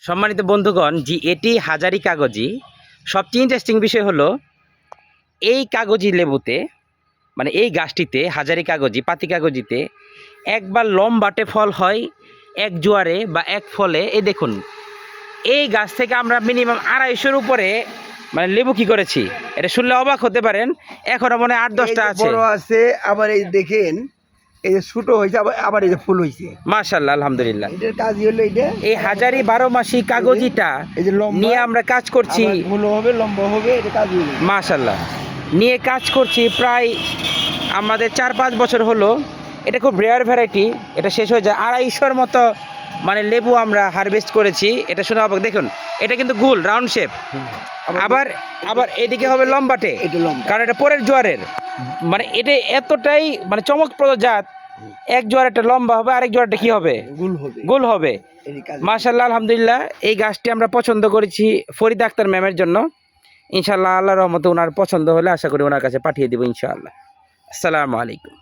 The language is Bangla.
সম্মানিত বন্ধুগণ, জি এটি হাজারি কাগজি। সবচেয়ে ইন্টারেস্টিং বিষয় হলো এই কাগজি লেবুতে, মানে এই গাছটিতে হাজারি কাগজি পাতি কাগজিতে একবার লম্বাটে ফল হয় এক জোয়ারে বা এক ফলে। এই দেখুন, এই গাছ থেকে আমরা মিনিমাম 250-এর উপরে মানে লেবু কি করেছি, এটা শুনলে অবাক হতে পারেন। এখনো মনে হয় 8-10টা আছে। বড় আছে, আবার এই দেখেন এই যে ছোট হয়েছে, আবার এই যে ফুল হয়েছে। মাশাআল্লাহ, আলহামদুলিল্লাহ। এটার কাজ হলো এটা, এই হাজারি 12 মাসি কাগজিটা এই যে লম্বা নিয়ে আমরা কাজ করছি। ফুল হবে, লম্বা হবে, এটা কাজ হলো। মাশাআল্লাহ, নিয়ে কাজ করছি প্রায় আমাদের 4-5 বছর হলো। এটা খুব রেয়ার ভ্যারাইটি, এটা শেষ হয়ে যায়। 250-এর মতো মানে লেবু আমরা হারভেস্ট করেছি। এটা শুনে অবাক, দেখুন এটা কিন্তু গোল রাউন্ড শেপ। আবার আবার এদিকে হবে লম্বাটে, এটা লম্বা, কারণ এটা পরের জোয়ারের। মানে এটা এতটাই মানে চমকপ্রদ জাত। এক জোয়ারটা লম্বা হবে, আরেক জোয়ারটা কি হবে, গোল হবে। মাশাআল্লাহ, আলহামদুলিল্লাহ। এই গাছটি আমরা পছন্দ করেছি ফরিদা আক্তার ম্যামের জন্য। ইনশাআল্লাহ আল্লাহর রহমতে ওনার পছন্দ হলে আশা করি ওনার কাছে পাঠিয়ে দেবো ইনশাআল্লাহ। আসসালামু আলাইকুম।